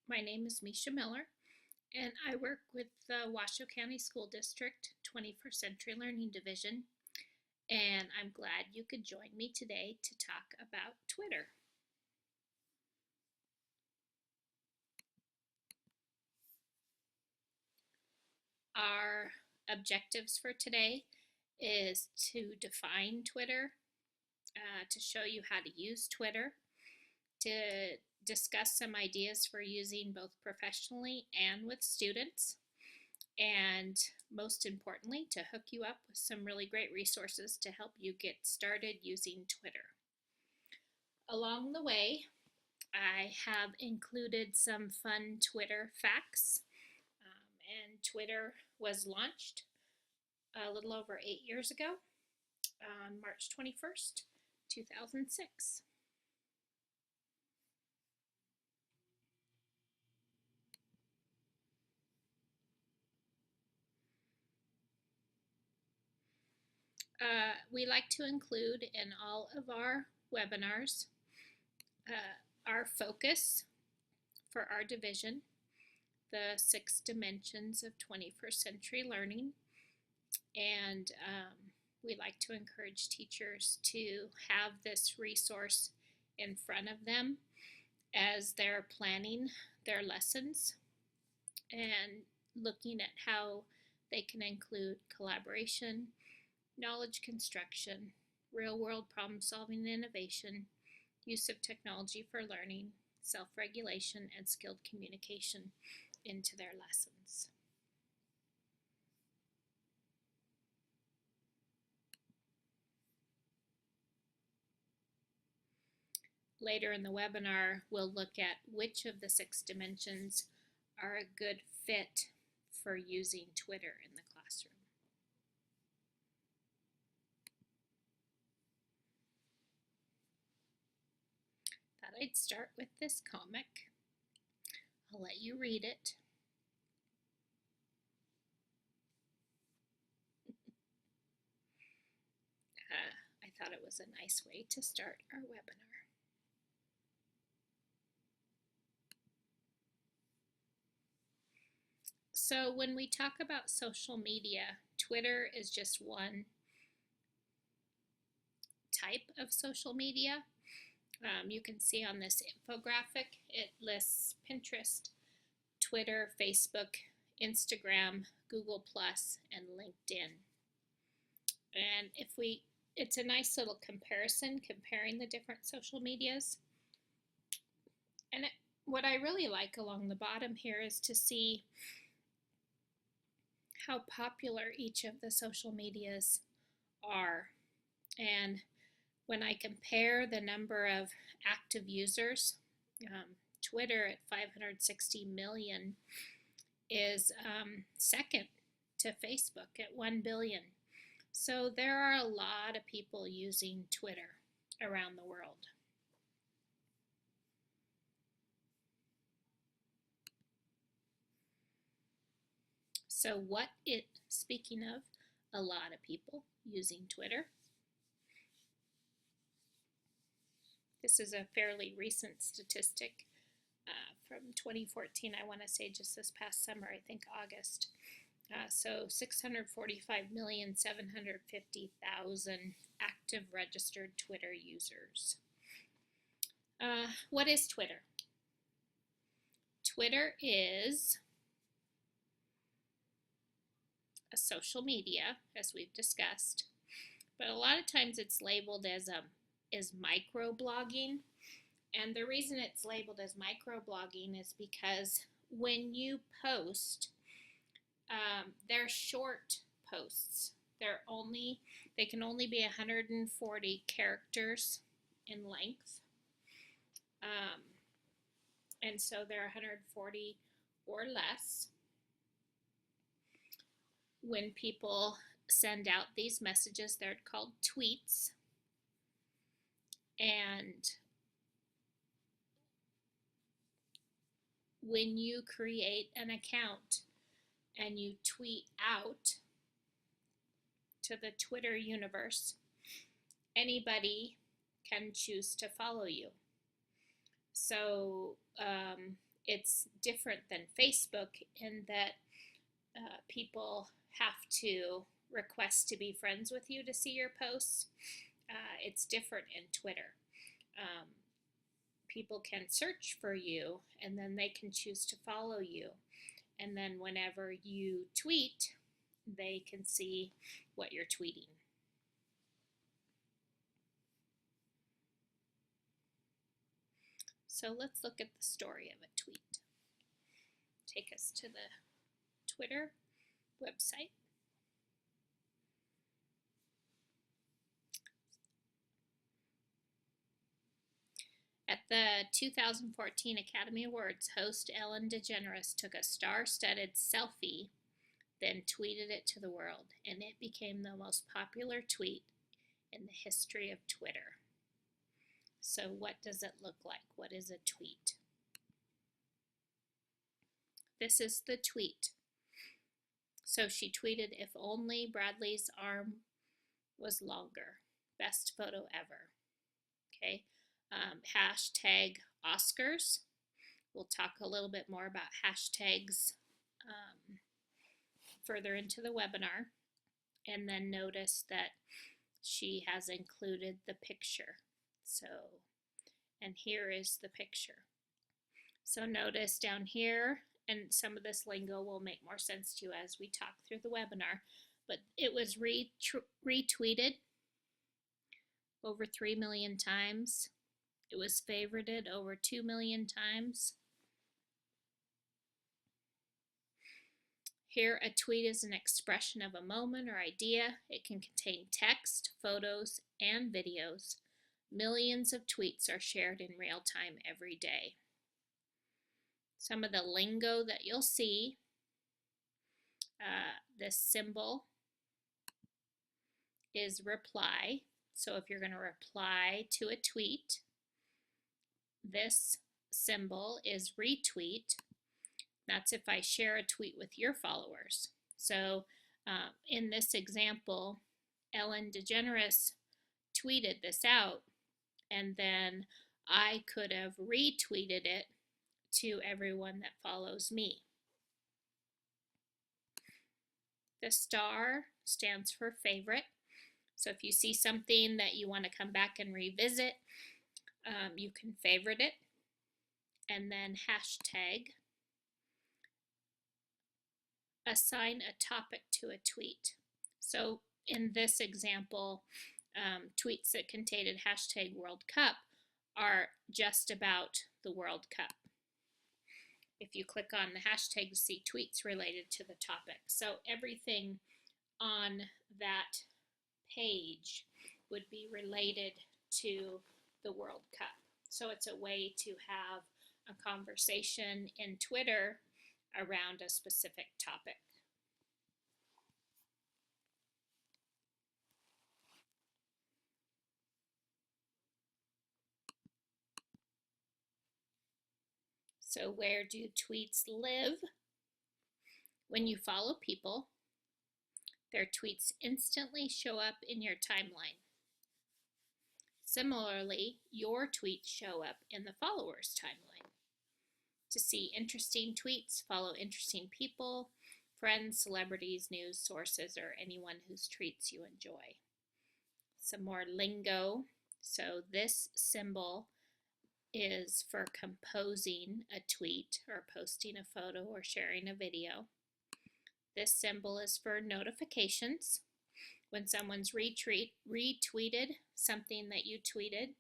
My name is Misha Miller, and I work with the Washoe County School District 21st Century Learning Division, and I'm glad you could join me today to talk about Twitter. Our objectives for today is to define Twitter, to show you how to use Twitter, to discuss some ideas for using both professionally and with students, and most importantly, to hook you up with some really great resources to help you get started using Twitter. Along the way, I have included some fun Twitter facts, and Twitter was launched a little over 8 years ago on March 21st, 2006. We like to include in all of our webinars our focus for our division, the 6 dimensions of 21st century learning, and we like to encourage teachers to have this resource in front of them as they're planning their lessons and looking at how they can include collaboration, knowledge construction, real-world problem-solving and innovation, use of technology for learning, self-regulation, and skilled communication into their lessons. Later in the webinar, we'll look at which of the 6 dimensions are a good fit for using Twitter in the classroom. Thought I'd start with this comic. I'll let you read it. I thought it was a nice way to start our webinar. So when we talk about social media, Twitter is just one type of social media. You can see on this infographic, it lists Pinterest, Twitter, Facebook, Instagram, Google+, and LinkedIn. And it's a nice little comparison, comparing the different social medias. And what I really like along the bottom here is to see how popular each of the social medias are. And when I compare the number of active users, Twitter at 560 million is second to Facebook at 1 billion. So there are a lot of people using Twitter around the world. So speaking of a lot of people using Twitter, this is a fairly recent statistic from 2014, I want to say just this past summer, I think August. So 645,750,000 active registered Twitter users. What is Twitter? Twitter is a social media, as we've discussed, but a lot of times it's labeled as microblogging. And the reason it's labeled as microblogging is because when you post, they're short posts. They can only be 140 characters in length. And so they're 140 or less. When people send out these messages, they're called tweets. And when you create an account and you tweet out to the Twitter universe, anybody can choose to follow you. So It's different than Facebook in that people have to request to be friends with you to see your posts. It's different in Twitter. People can search for you and then they can choose to follow you. And then whenever you tweet, they can see what you're tweeting. So let's look at the story of a tweet. Take us to the Twitter website. At the 2014 Academy Awards, host Ellen DeGeneres took a star-studded selfie, then tweeted it to the world, and it became the most popular tweet in the history of Twitter. So what does it look like? What is a tweet? This is the tweet. So she tweeted, "If only Bradley's arm was longer. Best photo ever." Okay. Hashtag Oscars. We'll talk a little bit more about hashtags further into the webinar. And then notice that she has included the picture. So, and here is the picture. So notice down here, and some of this lingo will make more sense to you as we talk through the webinar, but it was retweeted over 3 million times. It was favorited over 2 million times. Here, a tweet is an expression of a moment or idea. It can contain text, photos, and videos. Millions of tweets are shared in real time every day. Some of the lingo that you'll see, this symbol is reply. So if you're going to reply to a tweet, this symbol is retweet. That's if I share a tweet with your followers. So in this example, Ellen DeGeneres tweeted this out, and then I could have retweeted it to everyone that follows me. The star stands for favorite. So if you see something that you want to come back and revisit, you can favorite it. And then hashtag. Assign a topic to a tweet. So in this example, tweets that contained hashtag World Cup are just about the World Cup. If you click on the hashtag, you see tweets related to the topic. So everything on that page would be related to the World Cup. So it's a way to have a conversation in Twitter around a specific topic. So where do tweets live? When you follow people, their tweets instantly show up in your timeline. Similarly, your tweets show up in the followers' timeline. To see interesting tweets, follow interesting people, friends, celebrities, news sources, or anyone whose tweets you enjoy. Some more lingo. So this symbol is for composing a tweet or posting a photo or sharing a video. This symbol is for notifications. When someone's retweeted something that you tweeted,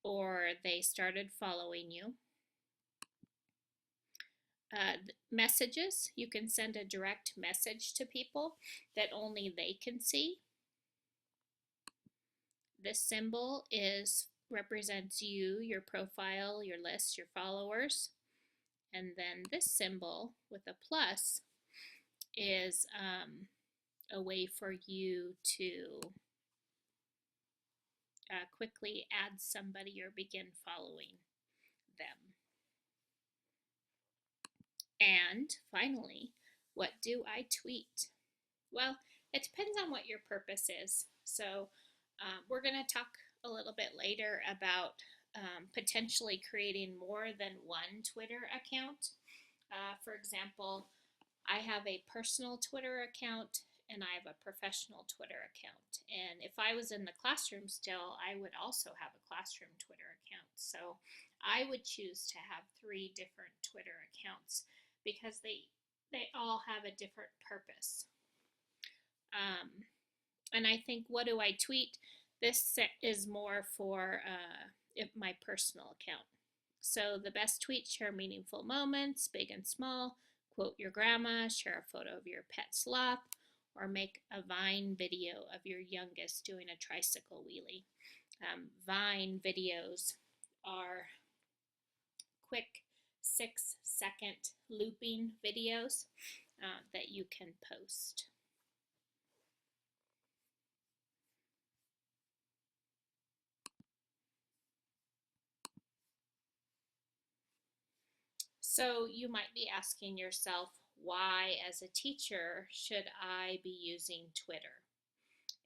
or they started following you. Messages, you can send a direct message to people that only they can see. This symbol represents you, your profile, your list, your followers. And then this symbol with a plus is a way for you to quickly add somebody or begin following them. And finally, what do I tweet? Well, it depends on what your purpose is. So we're going to talk a little bit later about potentially creating more than one Twitter account. For example, I have a personal Twitter account and I have a professional Twitter account. And if I was in the classroom still, I would also have a classroom Twitter account. So I would choose to have 3 different Twitter accounts because they all have a different purpose. And I think, what do I tweet? This is more for my personal account. So the best tweets share meaningful moments, big and small, quote your grandma, share a photo of your pet sloth, or make a Vine video of your youngest doing a tricycle wheelie. Vine videos are quick 6-second looping videos that you can post. So you might be asking yourself, why as a teacher should I be using Twitter?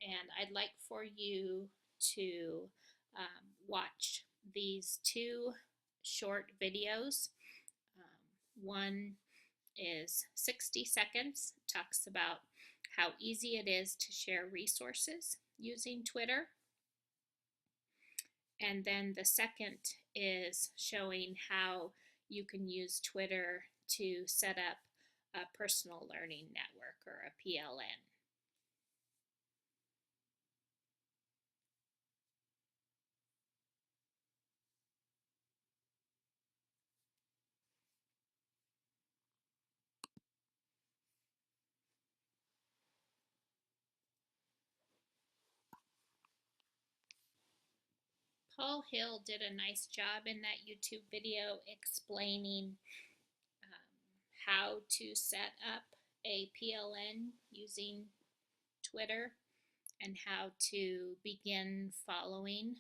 And I'd like for you to watch these 2 short videos. One is 60 seconds, talks about how easy it is to share resources using Twitter. And then the second is showing how you can use Twitter to set up a personal learning network, or a PLN. Paul Hill did a nice job in that YouTube video explaining how to set up a PLN using Twitter and how to begin following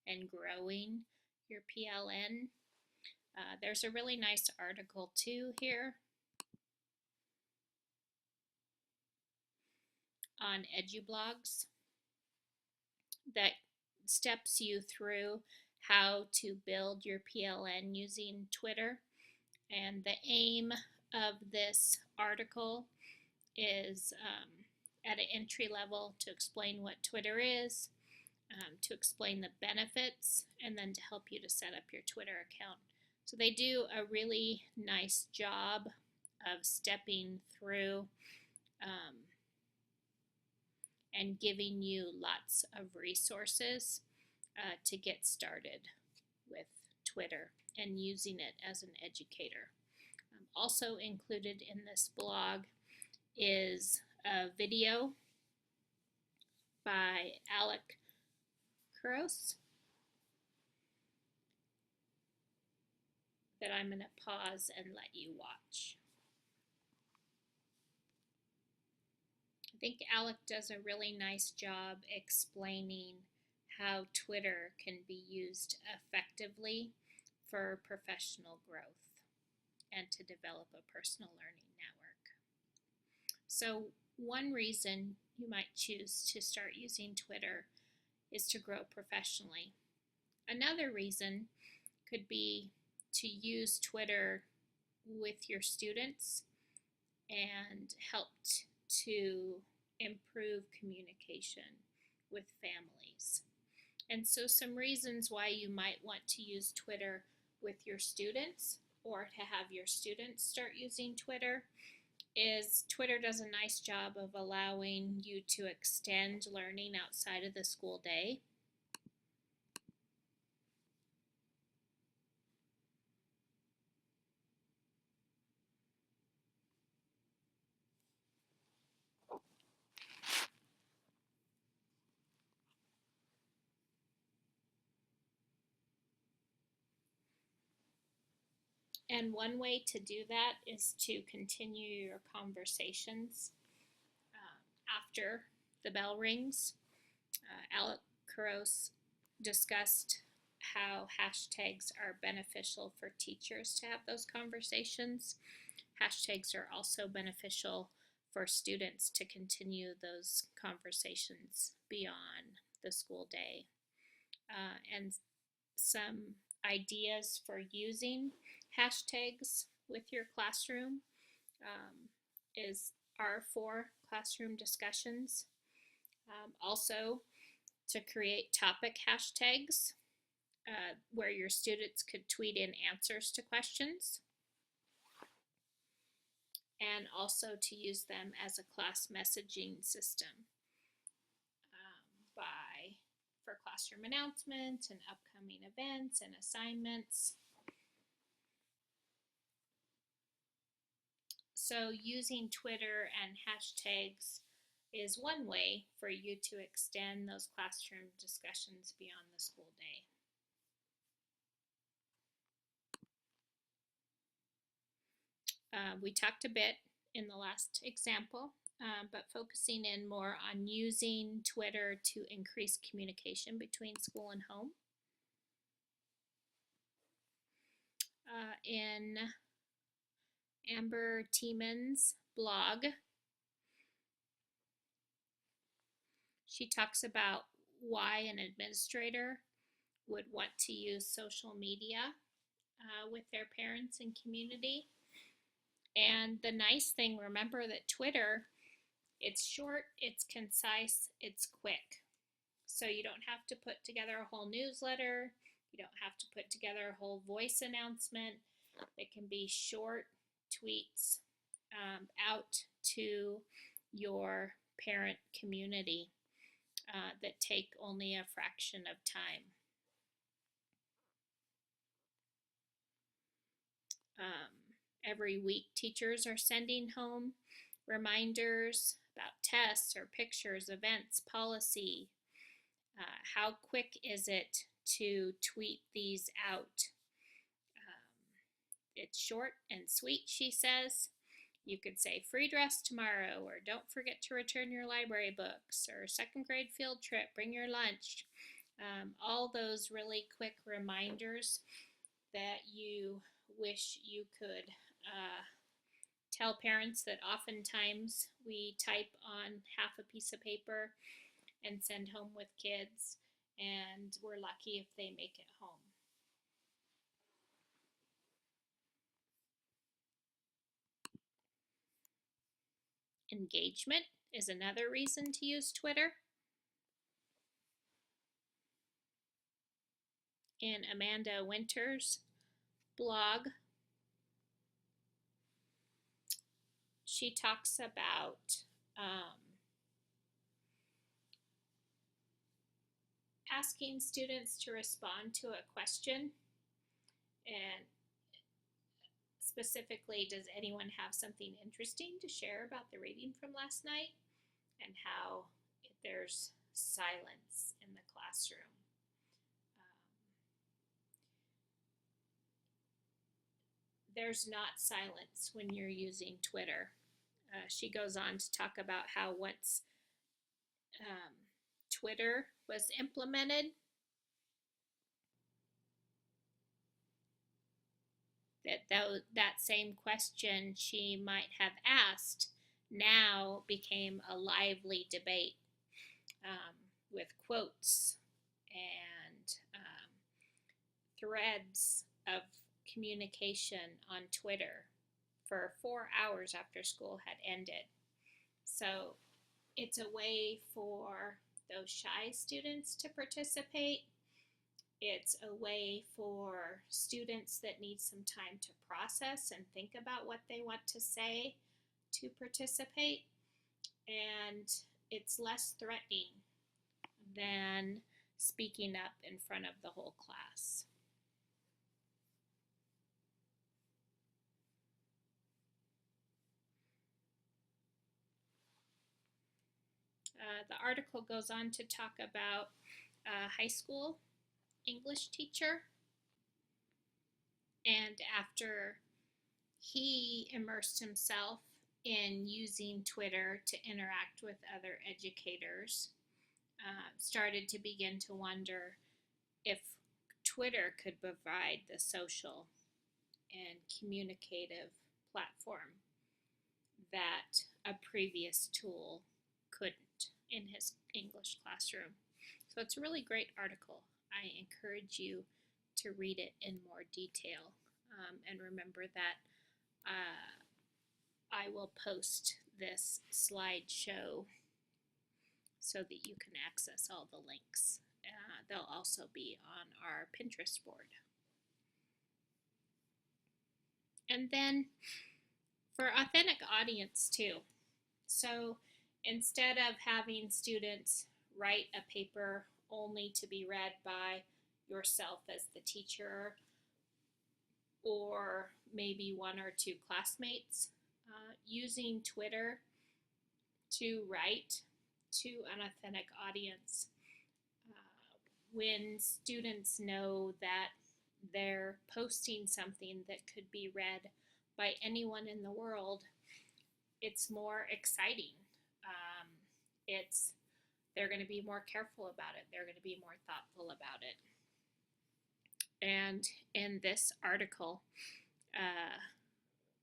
and growing your PLN. There's a really nice article too here on EduBlogs that steps you through how to build your PLN using Twitter. And the aim of this article is at an entry level to explain what Twitter is, to explain the benefits, and then to help you to set up your Twitter account. So they do a really nice job of stepping through and giving you lots of resources to get started with Twitter and using it as an educator. Also included in this blog is a video by Alec Kuros that I'm going to pause and let you watch. I think Alec does a really nice job explaining how Twitter can be used effectively for professional growth and to develop a personal learning network. So one reason you might choose to start using Twitter is to grow professionally. Another reason could be to use Twitter with your students and help to improve communication with families. And so some reasons why you might want to use Twitter with your students, or to have your students start using Twitter, is Twitter does a nice job of allowing you to extend learning outside of the school day. And one way to do that is to continue your conversations after the bell rings. Alec Kuros discussed how hashtags are beneficial for teachers to have those conversations. Hashtags are also beneficial for students to continue those conversations beyond the school day. And some ideas for using hashtags with your classroom are for classroom discussions. Also, to create topic hashtags where your students could tweet in answers to questions, and also to use them as a class messaging system for classroom announcements and upcoming events and assignments. So using Twitter and hashtags is one way for you to extend those classroom discussions beyond the school day. We talked a bit in the last example, but focusing in more on using Twitter to increase communication between school and home. In Amber Tieman's blog, she talks about why an administrator would want to use social media with their parents and community. And the nice thing, remember that Twitter, it's short, it's concise, it's quick. So you don't have to put together a whole newsletter. You don't have to put together a whole voice announcement. It can be short tweets out to your parent community that take only a fraction of time. Every week, teachers are sending home reminders about tests or pictures, events, policy. How quick is it to tweet these out? It's short and sweet, she says. You could say free dress tomorrow, or don't forget to return your library books, or second grade field trip, bring your lunch. All those really quick reminders that you wish you could tell parents that oftentimes we type on half a piece of paper and send home with kids, and we're lucky if they make it home. Engagement is another reason to use Twitter. In Amanda Winter's blog, she talks about asking students to respond to a question, and specifically, does anyone have something interesting to share about the reading from last night, and how there's silence in the classroom. There's not silence when you're using Twitter. She goes on to talk about how once Twitter was implemented, that same question she might have asked now became a lively debate with quotes and threads of communication on Twitter for 4 hours after school had ended. So it's a way for those shy students to participate. It's a way for students that need some time to process and think about what they want to say to participate. And it's less threatening than speaking up in front of the whole class. The article goes on to talk about a high school English teacher, and after he immersed himself in using Twitter to interact with other educators, started to begin to wonder if Twitter could provide the social and communicative platform that a previous tool couldn't in his English classroom. So it's a really great article. I encourage you to read it in more detail. And remember that I will post this slideshow so that you can access all the links. They'll also be on our Pinterest board. And then for authentic audience too. So instead of having students write a paper only to be read by yourself as the teacher or maybe one or two classmates, using Twitter to write to an authentic audience. When students know that they're posting something that could be read by anyone in the world, it's more exciting. They're going to be more careful about it. They're going to be more thoughtful about it. And in this article,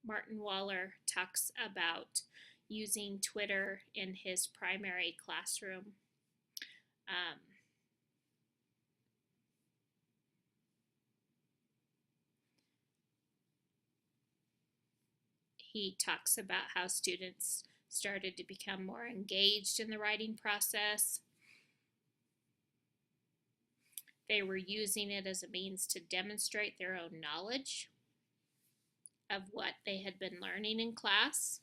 Martin Waller talks about using Twitter in his primary classroom. He talks about how students started to become more engaged in the writing process. They were using it as a means to demonstrate their own knowledge of what they had been learning in class.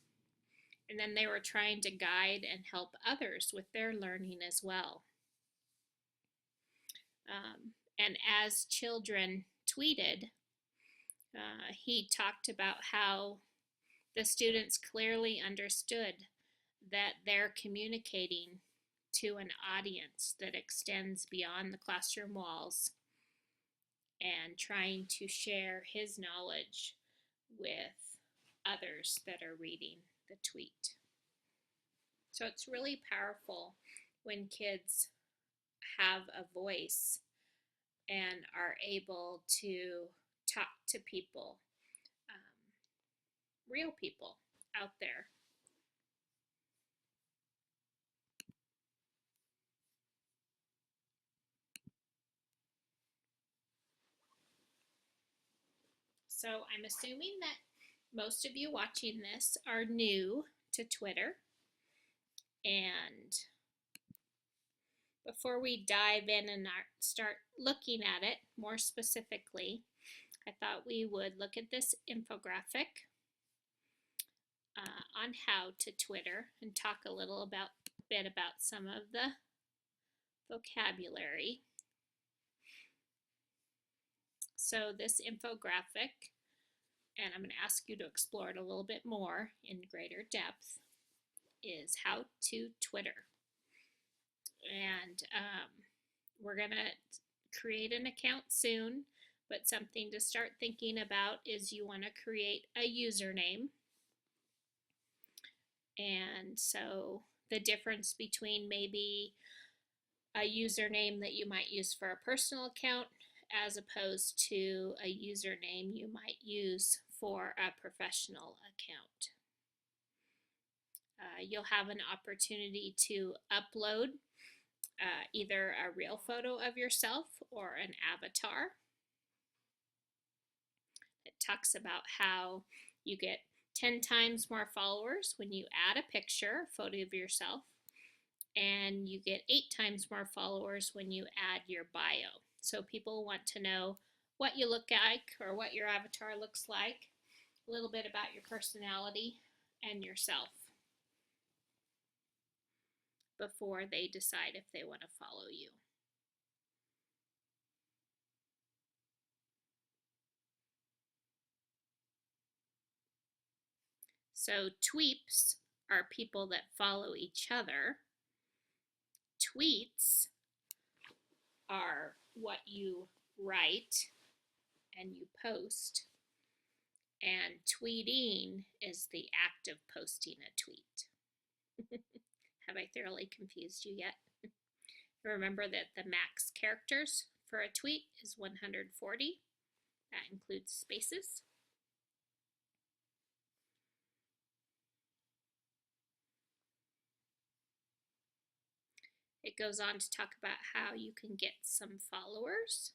And then they were trying to guide and help others with their learning as well. And as children tweeted, he talked about how the students clearly understood that they're communicating to an audience that extends beyond the classroom walls and trying to share his knowledge with others that are reading the tweet. So it's really powerful when kids have a voice and are able to talk to people, real people out there. So I'm assuming that most of you watching this are new to Twitter. And before we dive in and start looking at it more specifically, I thought we would look at this infographic on how to Twitter and talk a little bit about some of the vocabulary. So this infographic, and I'm going to ask you to explore it a little bit more in greater depth, is how to Twitter. And we're going to create an account soon, but something to start thinking about is you want to create a username. And so the difference between maybe a username that you might use for a personal account as opposed to a username you might use for a professional account. You'll have an opportunity to upload either a real photo of yourself or an avatar. It talks about how you get 10 times more followers when you add a picture, a photo of yourself, and you get 8 times more followers when you add your bio. So people want to know what you look like or what your avatar looks like, a little bit about your personality and yourself before they decide if they want to follow you. So tweeps are people that follow each other. Tweets are what you write and you post. And tweeting is the act of posting a tweet. Have I thoroughly confused you yet? Remember that the max characters for a tweet is 140. That includes spaces. It goes on to talk about how you can get some followers.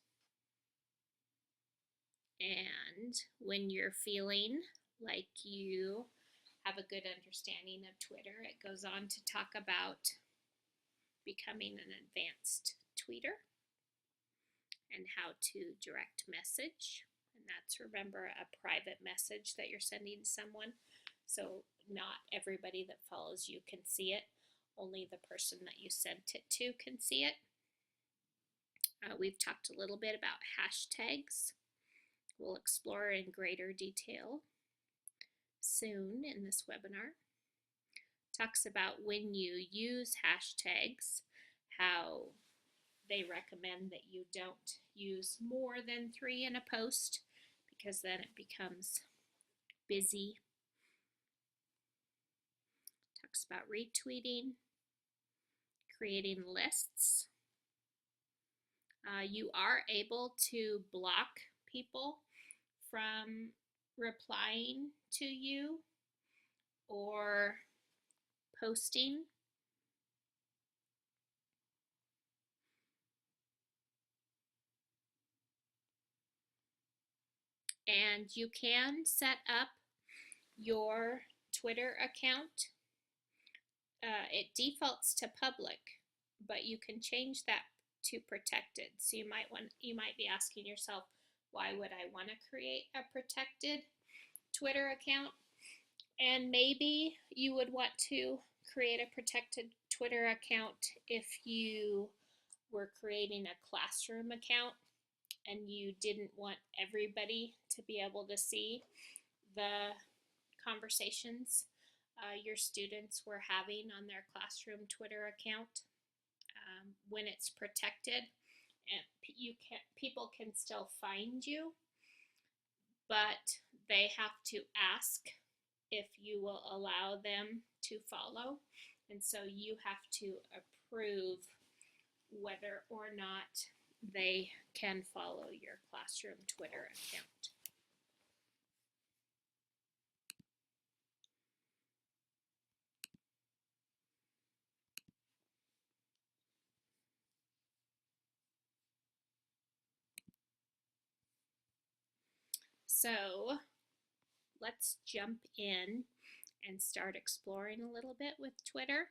And when you're feeling like you have a good understanding of Twitter, it goes on to talk about becoming an advanced tweeter and how to direct message. And that's, remember, a private message that you're sending to someone. So not everybody that follows you can see it. Only the person that you sent it to can see it. We've talked a little bit about hashtags. We'll explore in greater detail soon in this webinar. Talks about when you use hashtags, how they recommend that you don't use more than 3 in a post because then it becomes busy. Talks about retweeting, creating lists. You are able to block people from replying to you or posting. And you can set up your Twitter account. It defaults to public, but you can change that to protected. So you might be asking yourself, why would I want to create a protected Twitter account? And maybe you would want to create a protected Twitter account if you were creating a classroom account and you didn't want everybody to be able to see the conversations your students were having on their classroom Twitter account. When it's protected, and people can still find you, but they have to ask if you will allow them to follow, and so you have to approve whether or not they can follow your classroom Twitter account. So let's jump in and start exploring a little bit with Twitter.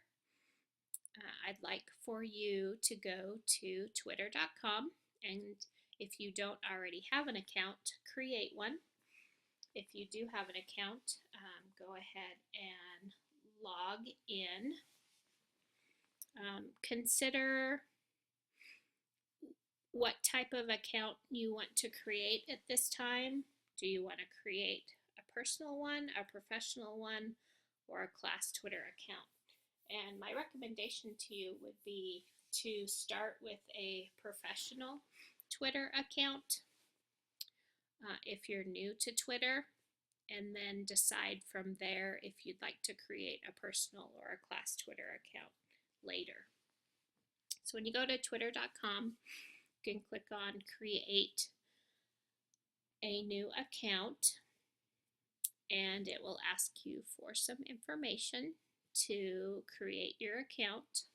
I'd like for you to go to twitter.com, and if you don't already have an account, create one. If you do have an account, go ahead and log in. Consider what type of account you want to create at this time. Do you want to create a personal one, a professional one, or a class Twitter account? And my recommendation to you would be to start with a professional Twitter account if you're new to Twitter, and then decide from there if you'd like to create a personal or a class Twitter account later. So when you go to twitter.com, you can click on create a new account, and it will ask you for some information to create your account.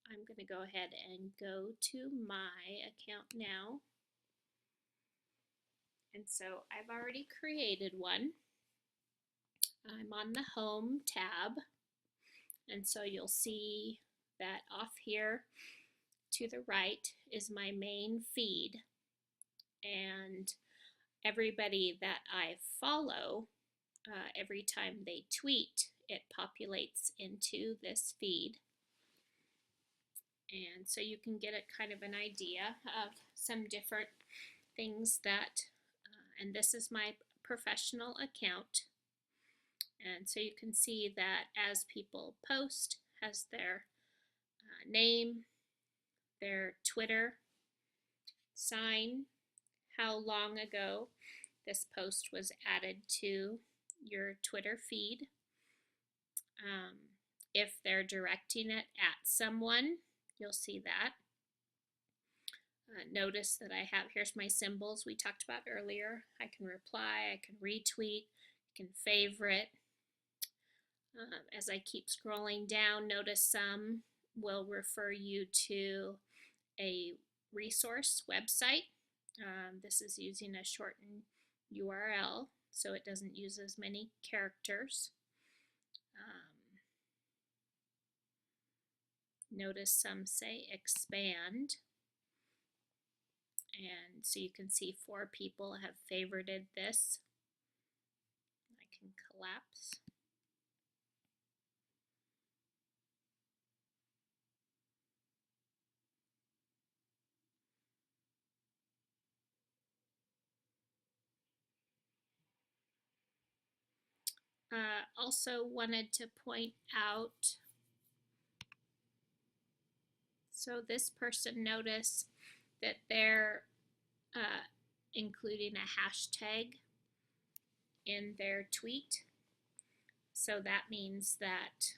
I'm going to go ahead and go to my account now. And so I've already created one. I'm on the home tab, and so you'll see that off here to the right is my main feed, and everybody that I follow, every time they tweet, it populates into this feed. And so you can get a kind of an idea of some different things that, and this is my professional account. And so you can see that as people post, has their name, their Twitter sign, how long ago this post was added to your Twitter feed, if they're directing it at someone, you'll see that. Notice that I have, here's my symbols we talked about earlier. I can reply, I can retweet, I can favorite. As I keep scrolling down, notice some will refer you to a resource website This is using a shortened URL, so it doesn't use as many characters. Notice some say expand, and so you can see 4 people have favorited this. I can collapse. Also wanted to point out, so this person noticed that they're including a hashtag in their tweet. So that means that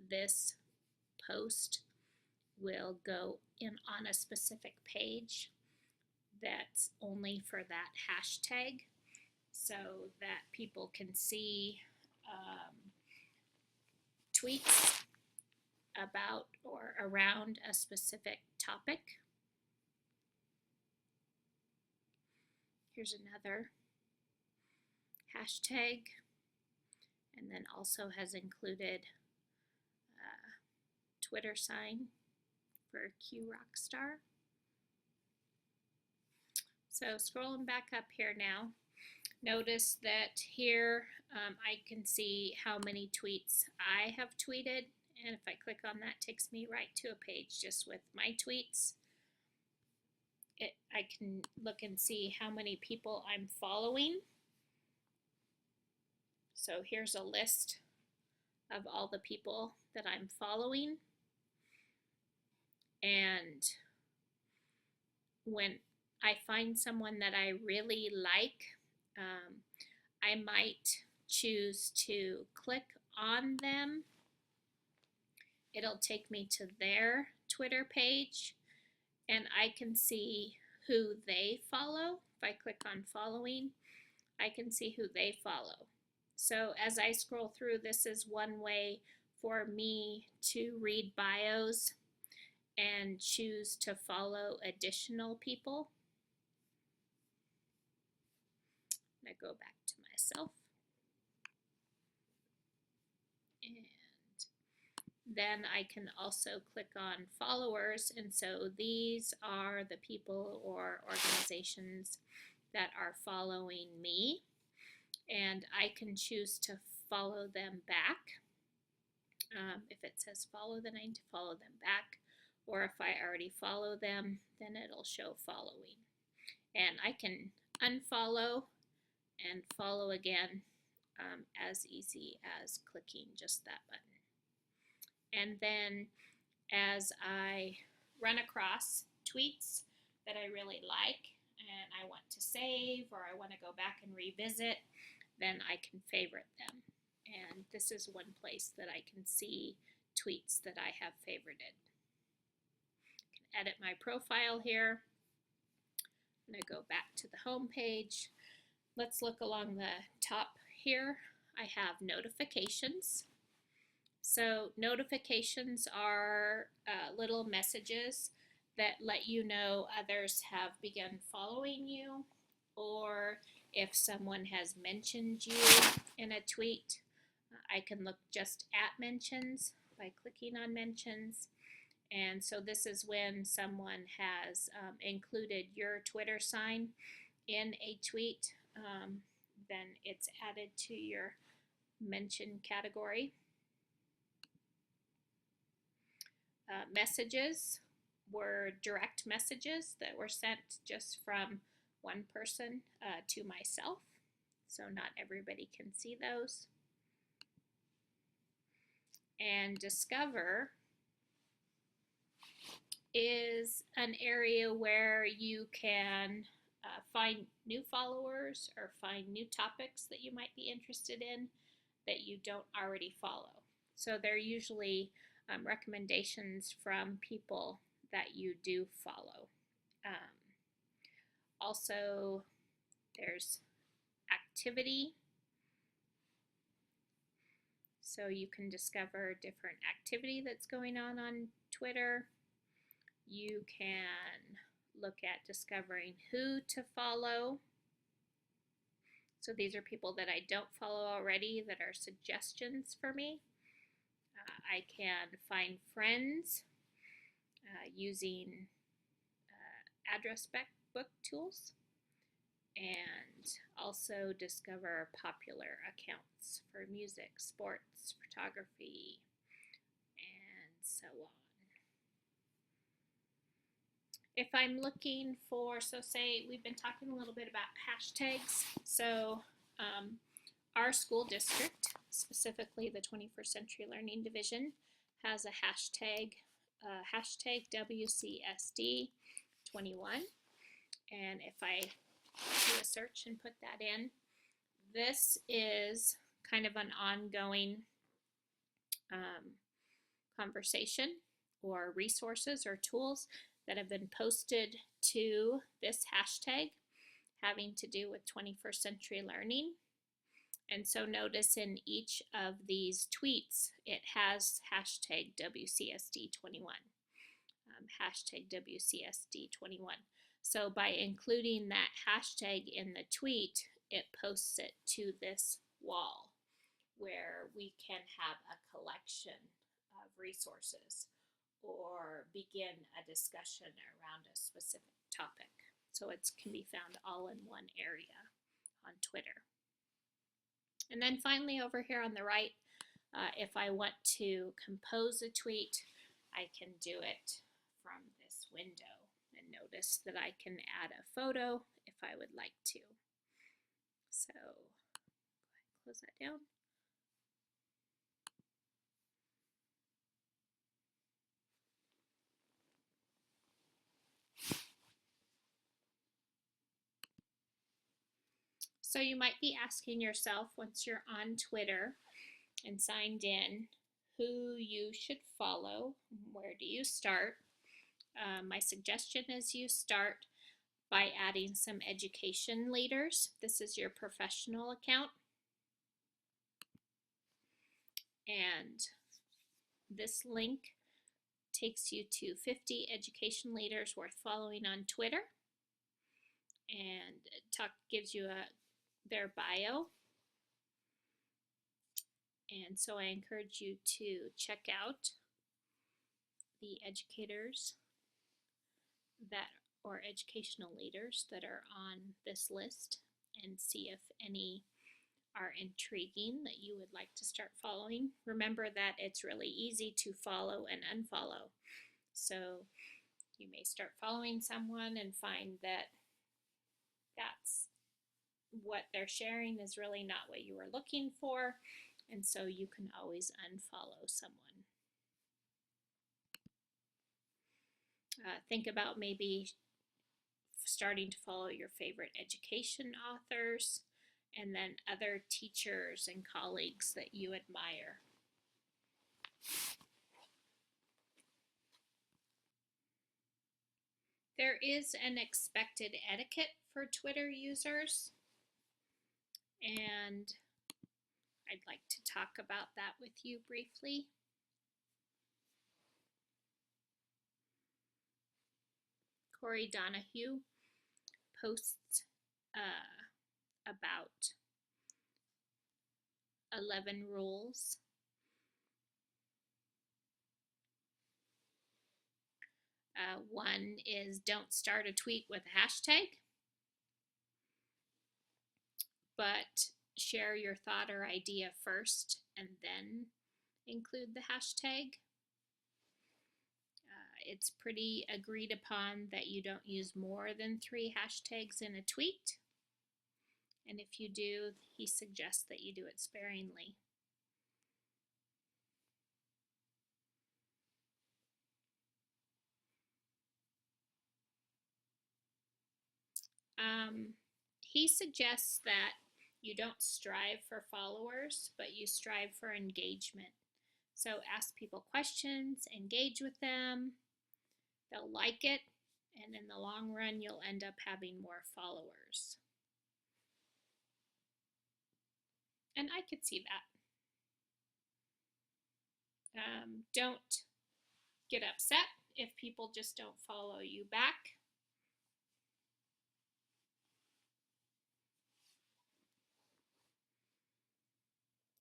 this post will go in on a specific page that's only for that hashtag, so that people can see tweets about or around a specific topic. Here's another hashtag, and then also has included a Twitter sign for Q Rockstar. So scrolling back up here now, notice that here I can see how many tweets I have tweeted, and if I click on that, it takes me right to a page just with my tweets. I can look and see how many people I'm following. So here's a list of all the people that I'm following, and when I find someone that I really like, I might choose to click on them. It'll take me to their Twitter page, and I can see who they follow. If I click on following, I can see who they follow. So as I scroll through, this is one way for me to read bios and choose to follow additional people. I go back to myself, and then I can also click on followers, and so these are the people or organizations that are following me, and I can choose to follow them back. If it says follow, then I need to follow them back, or if I already follow them, then it'll show following. And I can unfollow and follow again as easy as clicking just that button. And then as I run across tweets that I really like and I want to save, or I want to go back and revisit, then I can favorite them. And this is one place that I can see tweets that I have favorited. I can edit my profile here. I'm going to go back to the home page. Let's look along the top here. I have notifications. So notifications are little messages that let you know others have begun following you, or if someone has mentioned you in a tweet. I can look just at mentions by clicking on mentions. And so this is when someone has included your Twitter sign in a tweet, then it's added to your mention category. Messages were direct messages that were sent just from one person to myself, so not everybody can see those. And discover is an area where you can find new followers or find new topics that you might be interested in that you don't already follow. So they're usually recommendations from people that you do follow. Also, there's activity. So you can discover different activity that's going on Twitter. You can look at discovering who to follow. So these are people that I don't follow already that are suggestions for me. I can find friends using address book tools, and also discover popular accounts for music, sports, photography, and so on. If I'm looking for, so say we've been talking a little bit about hashtags. So our school district, specifically the 21st Century Learning Division, has a hashtag, hashtag WCSD21. And if I do a search and put that in, this is kind of an ongoing conversation or resources or tools that have been posted to this hashtag having to do with 21st century learning. And so notice in each of these tweets, it has hashtag WCSD21, hashtag WCSD21. So by including that hashtag in the tweet, it posts it to this wall where we can have a collection of resources or begin a discussion around a specific topic. So it can be found all in one area on Twitter. And then finally over here on the right, if I want to compose a tweet, I can do it from this window. And notice that I can add a photo if I would like to. So go ahead and close that down. So you might be asking yourself, once you're on Twitter and signed in, who you should follow. Where do you start? My suggestion is you start by adding some education leaders. This is your professional account. And this link takes you to 50 education leaders worth following on Twitter. And it gives you their bio. And so I encourage you to check out the educators that or educational leaders that are on this list and see if any are intriguing that you would like to start following. Remember that it's really easy to follow and unfollow. So you may start following someone and find that that's what they're sharing is really not what you were looking for, and so you can always unfollow someone. Think about maybe starting to follow your favorite education authors and then other teachers and colleagues that you admire. There is an expected etiquette for Twitter users, and I'd like to talk about that with you briefly. Corey Donahue posts about 11 rules. One is don't start a tweet with a hashtag, but share your thought or idea first and then include the hashtag. It's pretty agreed upon that you don't use more than 3 hashtags in a tweet. And if you do, he suggests that you do it sparingly. He suggests that you don't strive for followers, but you strive for engagement. So ask people questions, engage with them, they'll like it, and in the long run, you'll end up having more followers. And I could see that. Don't get upset if people just don't follow you back.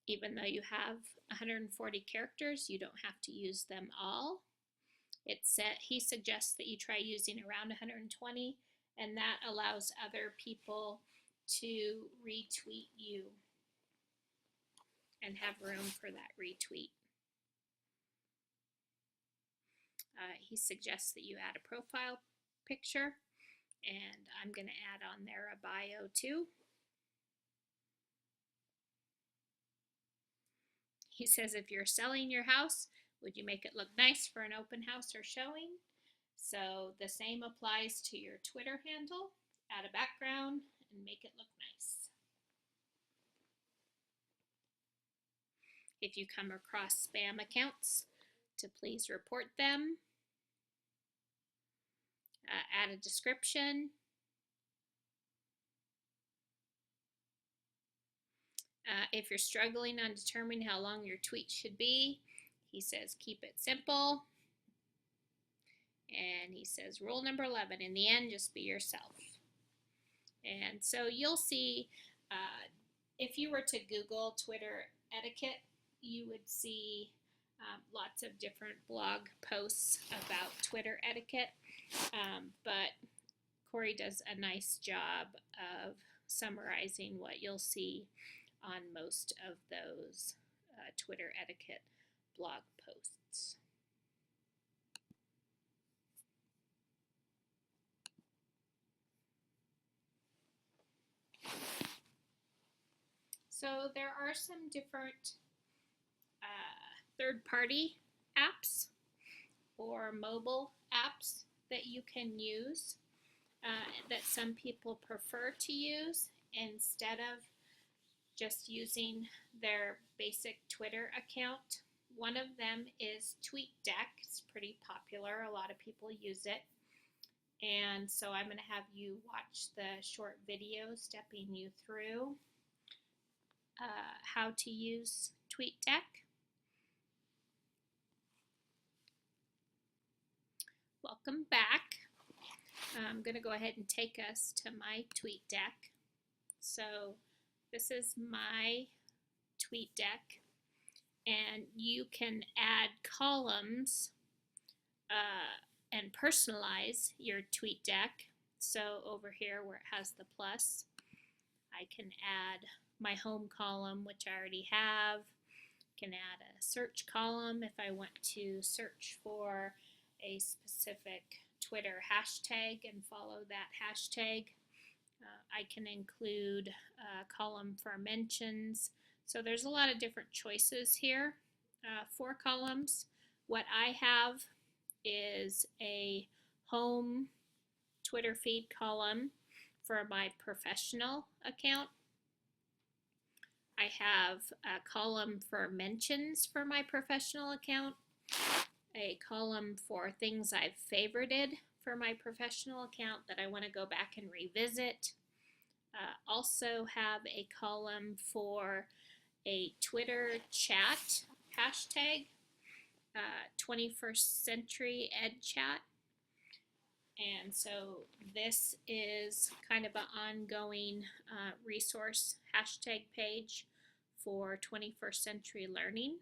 Even though you have 140 characters, you don't have to use them all. He suggests that you try using around 120, and that allows other people to retweet you and have room for that retweet. He suggests that you add a profile picture, and I'm going to add on there a bio too. He says if you're selling your house, would you make it look nice for an open house or showing? So the same applies to your Twitter handle. Add a background and make it look nice. If you come across spam accounts, to please report them. Add a description. If you're struggling on determining how long your tweet should be, he says keep it simple. And he says rule number 11, in the end, just be yourself. And so you'll see, if you were to Google Twitter etiquette, you would see lots of different blog posts about Twitter etiquette. But Corey does a nice job of summarizing what you'll see on most of those Twitter etiquette blog posts. So there are some different third-party apps or mobile apps that you can use that some people prefer to use instead of just using their basic Twitter account. One of them is Tweetdeck. It's pretty popular. A lot of people use it. And so I'm going to have you watch the short video stepping you through how to use Tweetdeck. Welcome back. I'm going to go ahead and take us to my Tweetdeck. So this is my Tweetdeck, and you can add columns and personalize your Tweetdeck. So over here where it has the plus, I can add my home column, which I already have. Can add a search column if I want to search for a specific Twitter hashtag and follow that hashtag. I can include a column for mentions. So there's a lot of different choices here for columns. What I have is a home Twitter feed column for my professional account. I have a column for mentions for my professional account, a column for things I've favorited for my professional account that I want to go back and revisit. Also have a column for a Twitter chat hashtag, 21st Century Ed Chat. And so this is kind of an ongoing resource hashtag page for 21st century learning.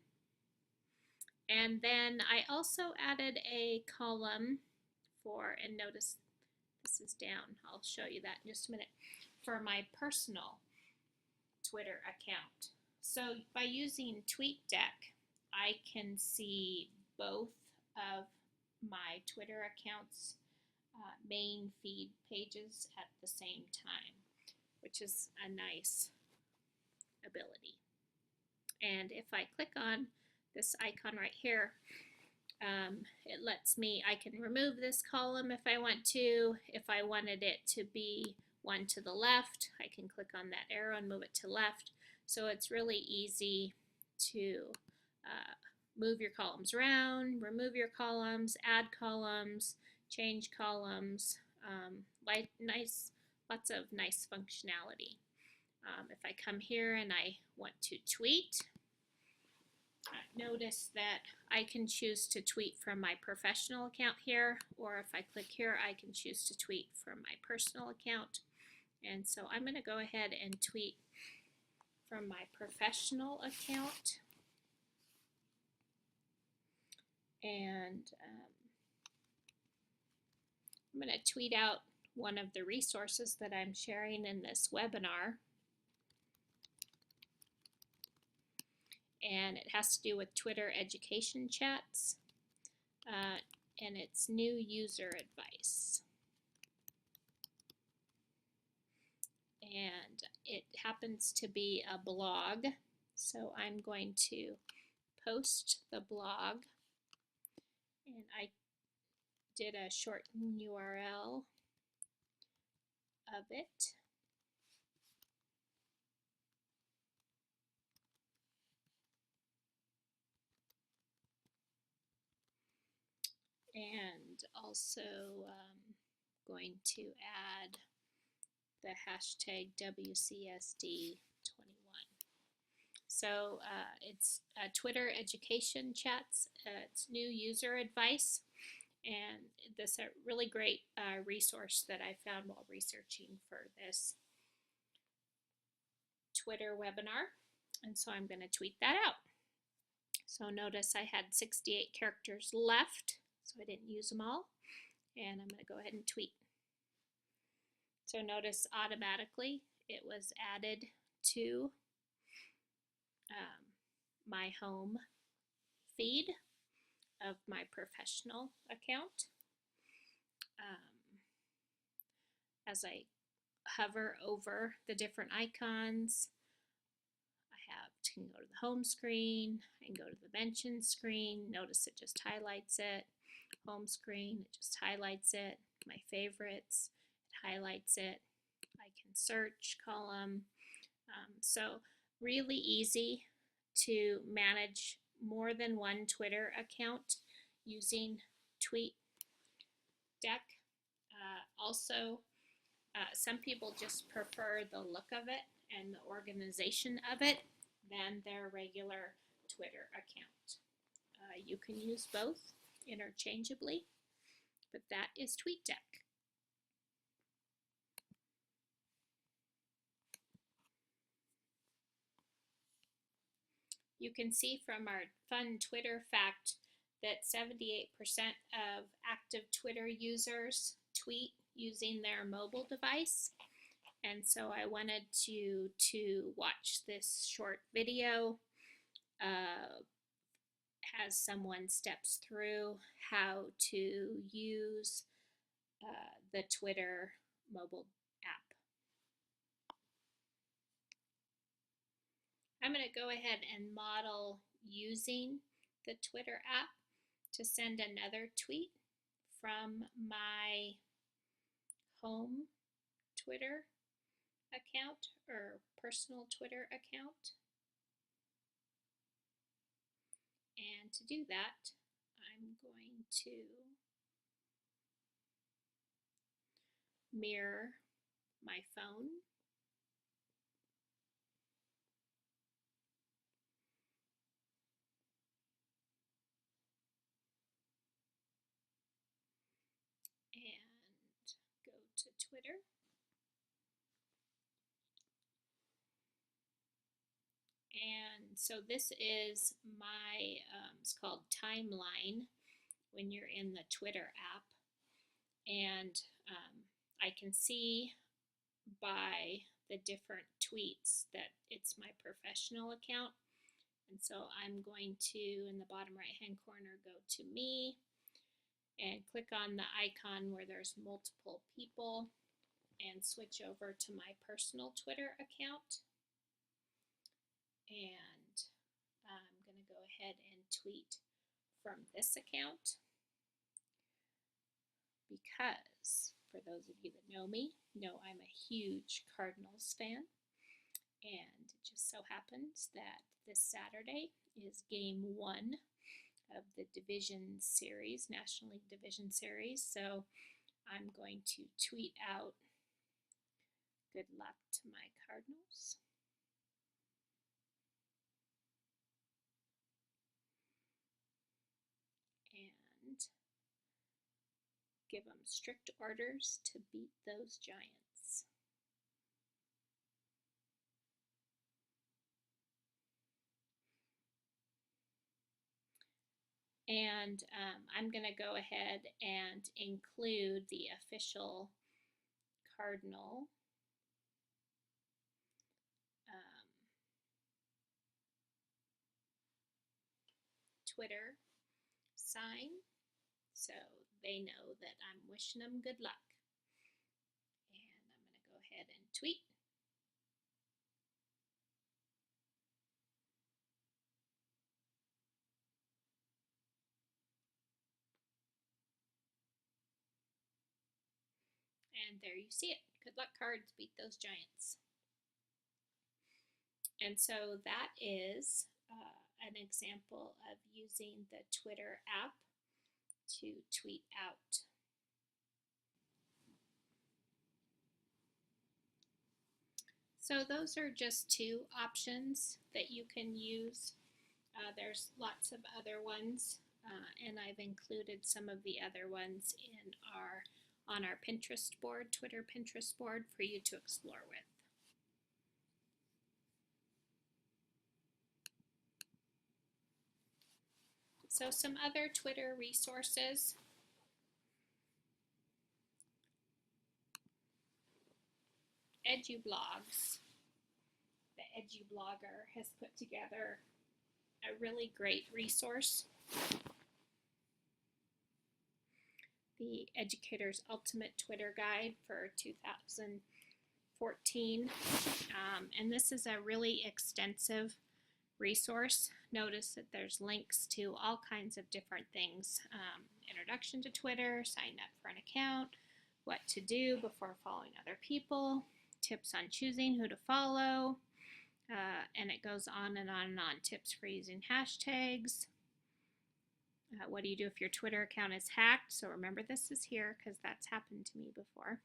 And then I also added a column for, and notice this is down, I'll show you that in just a minute, for my personal Twitter account. So by using TweetDeck, I can see both of my Twitter accounts main feed pages at the same time, which is a nice ability. And if I click on this icon right here, it lets me, I can remove this column if I want to. If I wanted it to be one to the left, I can click on that arrow and move it to left. So it's really easy to move your columns around, remove your columns, add columns, change columns, lots of nice functionality. If I come here and I want to tweet, notice that I can choose to tweet from my professional account here, or if I click here, I can choose to tweet from my personal account. And so I'm going to go ahead and tweet from my professional account. And I'm going to tweet out one of the resources that I'm sharing in this webinar. And it has to do with Twitter education chats, and it's new user advice. And it happens to be a blog, so I'm going to post the blog, and I did a shortened URL of it. And also going to add the hashtag WCSD21. So it's Twitter education chats, it's new user advice, and this is a really great resource that I found while researching for this Twitter webinar, and so I'm going to tweet that out. So notice I had 68 characters left, so I didn't use them all, and I'm going to go ahead and tweet. So notice automatically it was added to my home feed of my professional account. As I hover over the different icons, can go to the home screen, I can go to the mention screen. Notice it just highlights it. Home screen, it just highlights it. My favorites, it highlights it. I can search column. So really easy to manage more than one Twitter account using Tweetdeck. Also, some people just prefer the look of it and the organization of it than their regular Twitter account. You can use both interchangeably, but that is Tweetdeck. You can see from our fun Twitter fact that 78% of active Twitter users tweet using their mobile device. And so I wanted you to watch this short video as someone steps through how to use the Twitter mobile app. I'm going to go ahead and model using the Twitter app to send another tweet from my home Twitter account or personal Twitter account. And to do that, I'm going to mirror my phone. And go to Twitter. And so this is my, it's called Timeline when you're in the Twitter app. And I can see by the different tweets that it's my professional account. And so I'm going to, in the bottom right hand corner, go to me and click on the icon where there's multiple people and switch over to my personal Twitter account. And I'm going to go ahead and tweet from this account because, for those of you that know me, know I'm a huge Cardinals fan. And it just so happens that this Saturday is game 1 of the Division Series, National League Division Series. So I'm going to tweet out good luck to my Cardinals. And give them strict orders to beat those Giants. And I'm going to go ahead and include the official Cardinal Twitter sign so they know that I'm wishing them good luck. And I'm going to go ahead and tweet. And there you see it. Good luck cards, beat those giants. And so that is an example of using the Twitter app to tweet out. So those are just two options that you can use. There's lots of other ones, and I've included some of the other ones on our Pinterest board, Twitter Pinterest board, for you to explore with. So some other Twitter resources. EduBlogs. The EduBlogger has put together a really great resource. The Educator's Ultimate Twitter Guide for 2014. And this is a really extensive resource. Notice that there's links to all kinds of different things. Introduction to Twitter, sign up for an account, what to do before following other people, tips on choosing who to follow, and it goes on and on and on. Tips for using hashtags. What do you do if your Twitter account is hacked? So remember, this is here because that's happened to me before.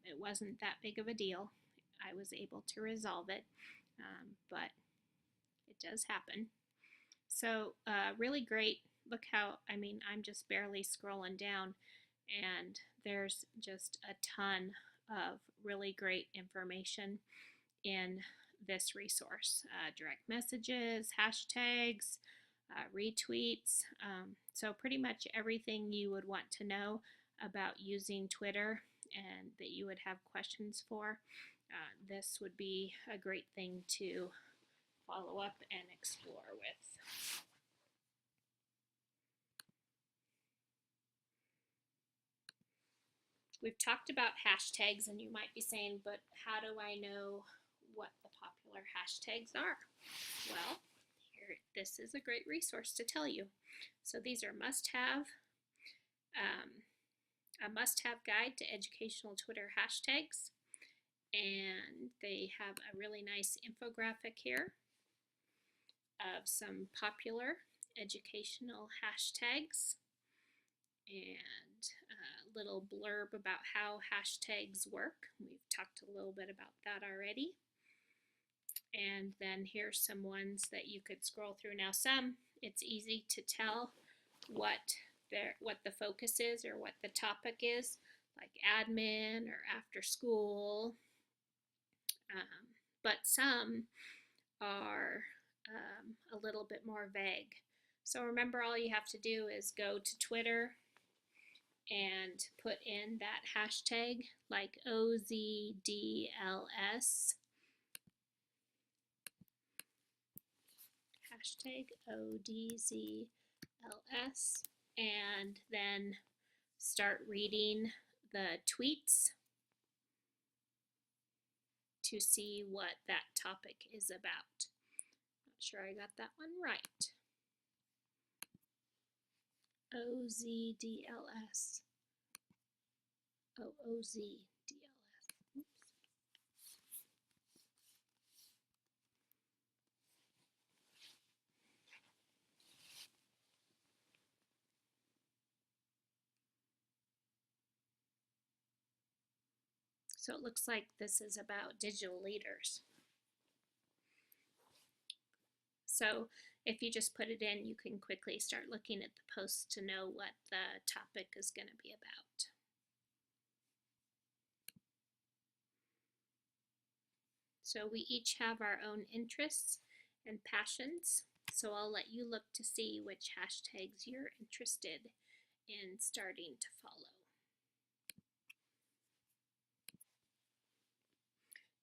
It wasn't that big of a deal. I was able to resolve it, but it does happen. So really great. Look how, I'm just barely scrolling down, and there's just a ton of really great information in this resource. Direct messages, hashtags, retweets. So pretty much everything you would want to know about using Twitter and that you would have questions for. This would be a great thing to follow up and explore with. We've talked about hashtags, and you might be saying, but how do I know what the popular hashtags are? Well, this is a great resource to tell you. So these are must-have, a must-have guide to educational Twitter hashtags, and they have a really nice infographic here of some popular educational hashtags and a little blurb about how hashtags work. We've talked a little bit about that already. And then here's some ones that you could scroll through. Now some, it's easy to tell what the focus is or what the topic is, like admin or after school. But some are a little bit more vague. So remember, all you have to do is go to Twitter and put in that hashtag, like OZDLS. Hashtag ODZLS, and then start reading the tweets to see what that topic is about. Not sure I got that one right. OZDLS. OZDLS. Oops. So it looks like this is about digital leaders. So if you just put it in, you can quickly start looking at the posts to know what the topic is going to be about. So we each have our own interests and passions. So I'll let you look to see which hashtags you're interested in starting to follow.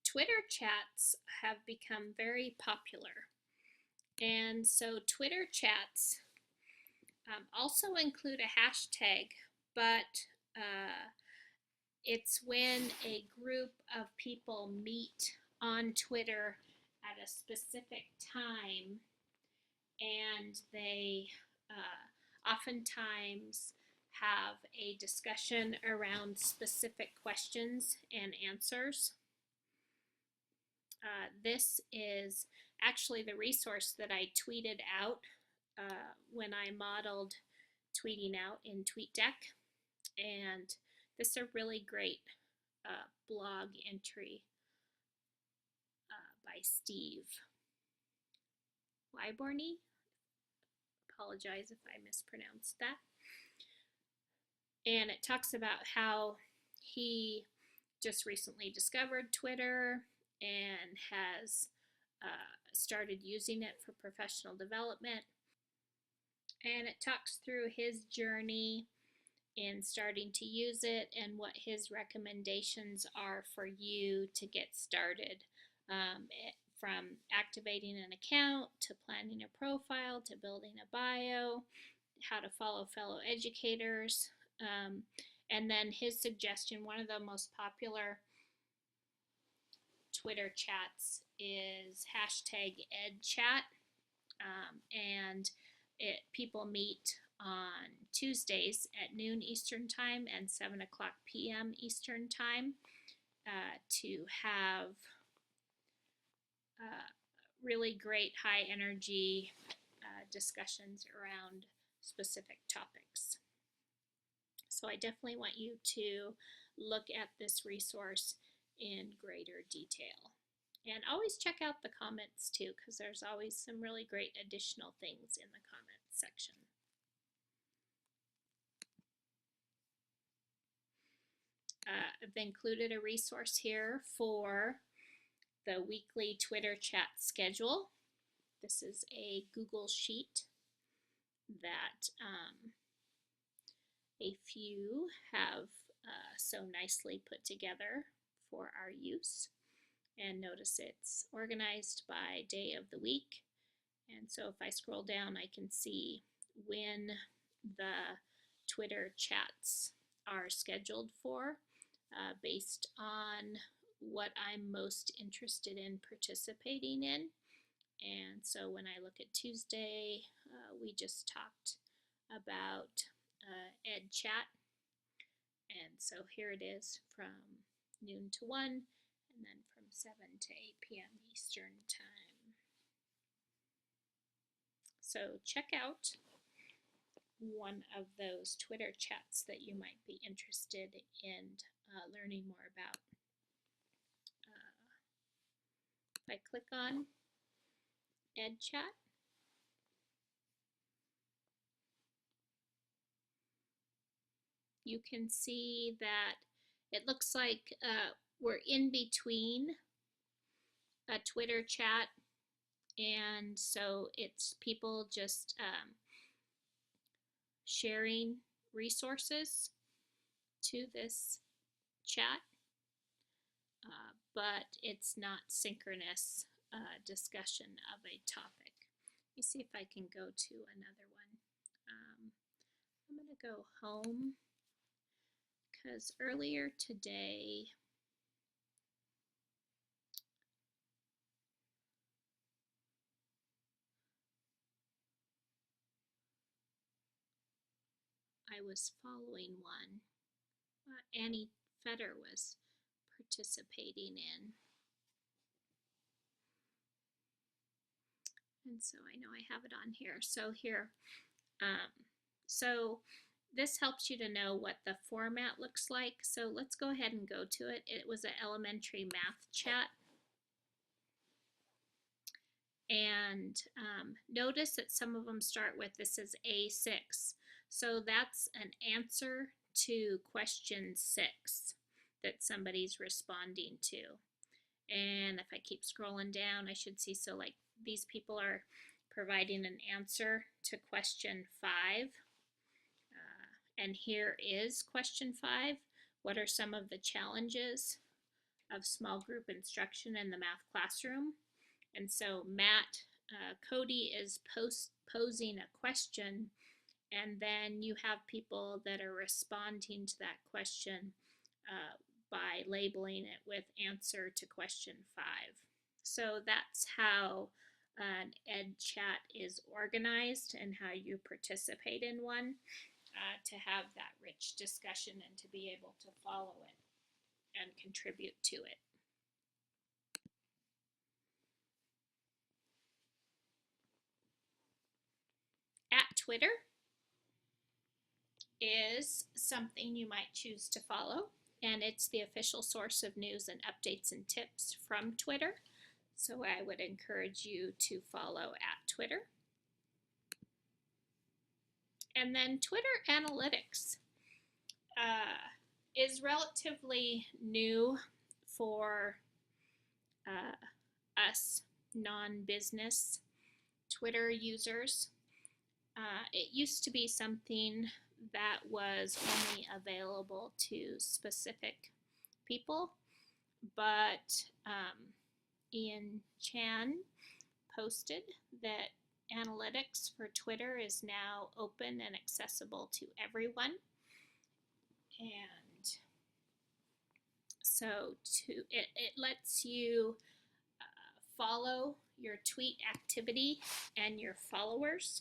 Twitter chats have become very popular. And so Twitter chats also include a hashtag, but it's when a group of people meet on Twitter at a specific time, and they oftentimes have a discussion around specific questions and answers. This is actually the resource that I tweeted out when I modeled tweeting out in Tweetdeck, and this is a really great blog entry by Steve Wyborny. Apologize if I mispronounced that. And it talks about how he just recently discovered Twitter and has started using it for professional development. And it talks through his journey in starting to use it and what his recommendations are for you to get started. From activating an account to planning a profile to building a bio, how to follow fellow educators, and then his suggestion, one of the most popular Twitter chats is #EdChat, and people meet on Tuesdays at noon Eastern Time and 7 o'clock p.m. Eastern Time to have really great high energy discussions around specific topics. So I definitely want you to look at this resource in greater detail. And always check out the comments too, because there's always some really great additional things in the comments section. I've included a resource here for the weekly Twitter chat schedule. This is a Google Sheet that a few have so nicely put together for our use. And notice it's organized by day of the week. And so if I scroll down, I can see when the Twitter chats are scheduled for based on what I'm most interested in participating in. And so when I look at Tuesday, we just talked about Ed Chat. And so here it is from noon to 1, and then from 7 to 8 p.m. Eastern Time. So check out one of those Twitter chats that you might be interested in learning more about. If I click on Ed Chat, you can see that it looks like we're in between a Twitter chat, and so it's people just sharing resources to this chat, but it's not synchronous discussion of a topic. Let me see if I can go to another one. I'm going to go home because earlier today I was following one Annie Fetter was participating in. And so I know I have it on here. So here, so this helps you to know what the format looks like. So let's go ahead and go to it. It was an elementary math chat. And notice that some of them start with, this is A6. So that's an answer to question 6 that somebody's responding to. And if I keep scrolling down, I should see, so like these people are providing an answer to question 5. And here is question 5. What are some of the challenges of small group instruction in the math classroom? And so Cody is posing a question, and then you have people that are responding to that question by labeling it with answer to question 5. So that's how an ed chat is organized and how you participate in one, to have that rich discussion and to be able to follow it and contribute to it. At Twitter is something you might choose to follow, and it's the official source of news and updates and tips from Twitter. So I would encourage you to follow at Twitter. And then Twitter Analytics is relatively new for us non-business Twitter users. It used to be something that was only available to specific people, but Ian Chan posted that analytics for Twitter is now open and accessible to everyone. And so it lets you follow your tweet activity and your followers.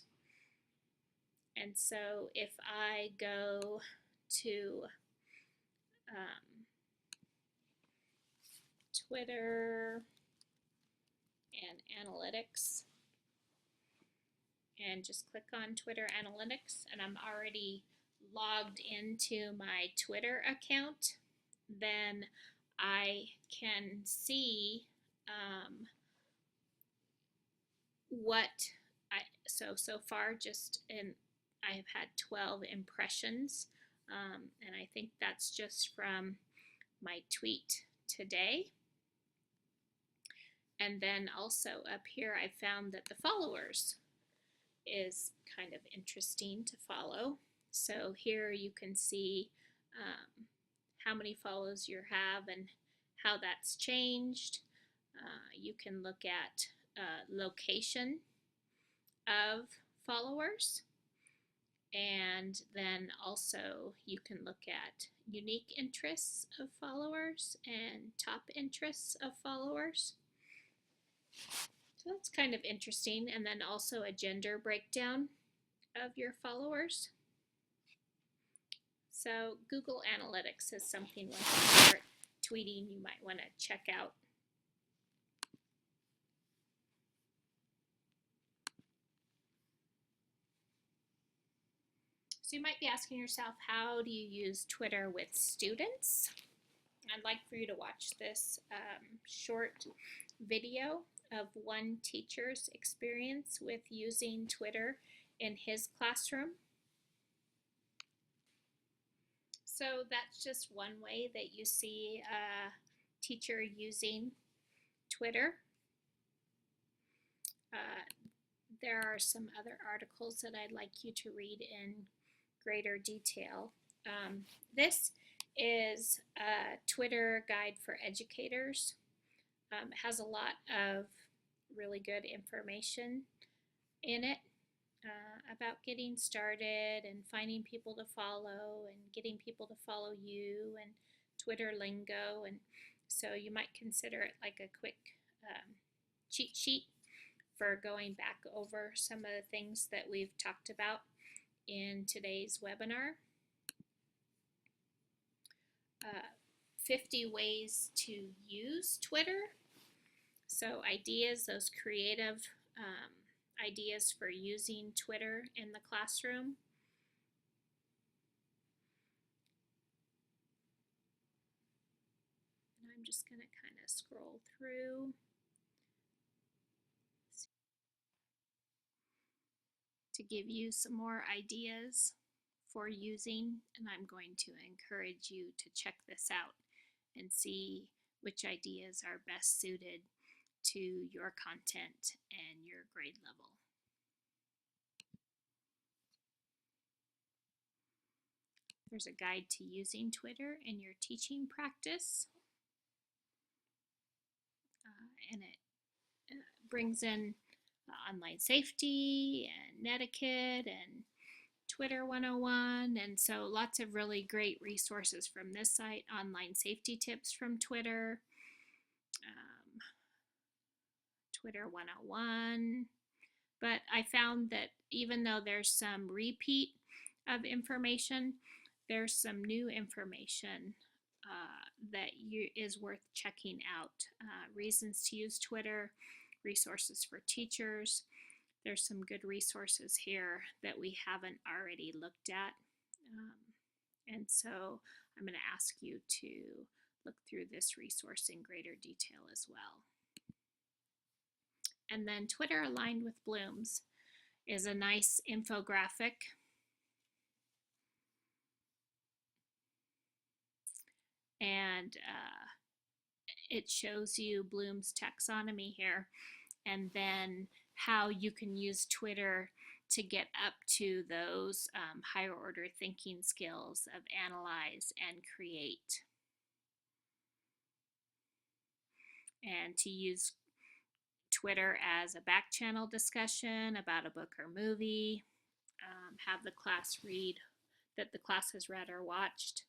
And so if I go to Twitter and Analytics and just click on Twitter Analytics, and I'm already logged into my Twitter account, then I can see so far I have had 12 impressions, and I think that's just from my tweet today. And then also up here I found that the followers is kind of interesting to follow. So here you can see how many follows you have and how that's changed. You can look at location of followers, and then also you can look at unique interests of followers and top interests of followers. So that's kind of interesting. And then also a gender breakdown of your followers. So Google Analytics is something once you start tweeting you might want to check out. So you might be asking yourself, how do you use Twitter with students? I'd like for you to watch this short video of one teacher's experience with using Twitter in his classroom. So that's just one way that you see a teacher using Twitter. There are some other articles that I'd like you to read in greater detail. This is a Twitter guide for educators. It has a lot of really good information in it about getting started and finding people to follow and getting people to follow you and Twitter lingo. And so you might consider it like a quick cheat sheet for going back over some of the things that we've talked about in today's webinar. 50 ways to use Twitter. So ideas, those creative ideas for using Twitter in the classroom. And I'm just going to kind of scroll through to give you some more ideas for using, and I'm going to encourage you to check this out and see which ideas are best suited to your content and your grade level. There's a guide to using Twitter in your teaching practice. And it brings in online safety and etiquette and Twitter 101, and so lots of really great resources from this site. Online safety tips from Twitter, Twitter 101. But I found that even though there's some repeat of information, there's some new information that is worth checking out. Reasons to use Twitter, resources for teachers. There's some good resources here that we haven't already looked at. And so I'm going to ask you to look through this resource in greater detail as well. And then Twitter Aligned with Blooms is a nice infographic. And it shows you Bloom's taxonomy here, and then how you can use Twitter to get up to those higher order thinking skills of analyze and create. And to use Twitter as a back channel discussion about a book or movie, have the class read that the class has read or watched,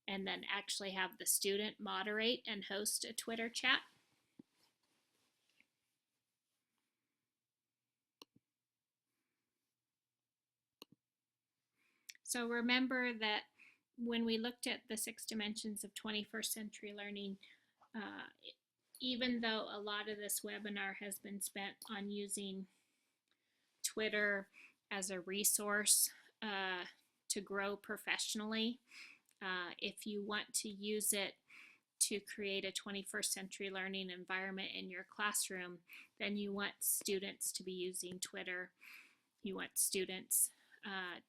and then actually have the student moderate and host a Twitter chat. So remember that when we looked at the 6 dimensions of 21st century learning, even though a lot of this webinar has been spent on using Twitter as a resource to grow professionally, if you want to use it to create a 21st century learning environment in your classroom, then you want students to be using Twitter. You want students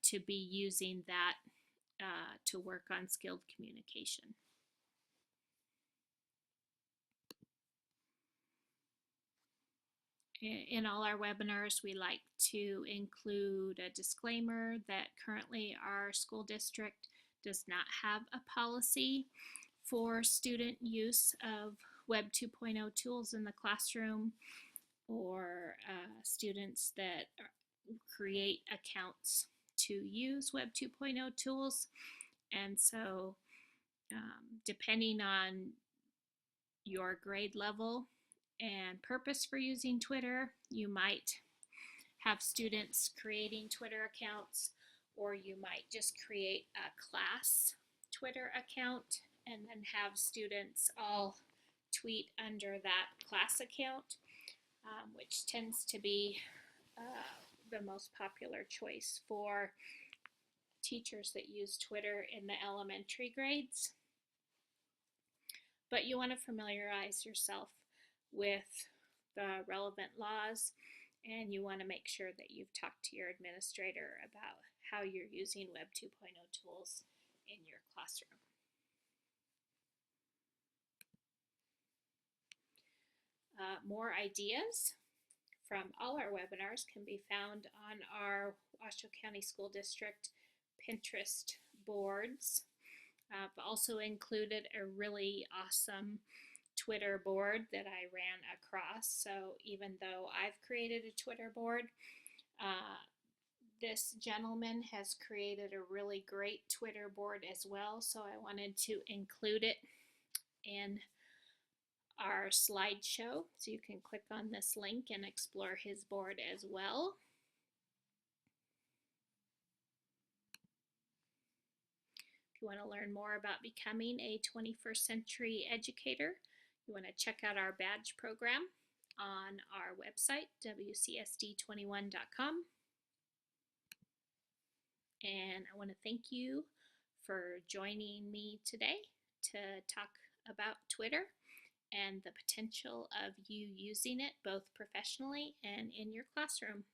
to be using that to work on skilled communication. In all our webinars, we like to include a disclaimer that currently our school district does not have a policy for student use of Web 2.0 tools in the classroom, or students that create accounts to use Web 2.0 tools. And so depending on your grade level and purpose for using Twitter, you might have students creating Twitter accounts, or you might just create a class Twitter account and then have students all tweet under that class account, which tends to be the most popular choice for teachers that use Twitter in the elementary grades. But you want to familiarize yourself with the relevant laws, and you want to make sure that you've talked to your administrator about how you're using Web 2.0 tools in your classroom. More ideas from all our webinars can be found on our Washoe County School District Pinterest boards. I've also included a really awesome Twitter board that I ran across. So even though I've created a Twitter board, this gentleman has created a really great Twitter board as well. So I wanted to include it in our slideshow. So you can click on this link and explore his board as well. If you want to learn more about becoming a 21st century educator, you want to check out our badge program on our website, wcsd21.com. And I want to thank you for joining me today to talk about Twitter and the potential of you using it both professionally and in your classroom.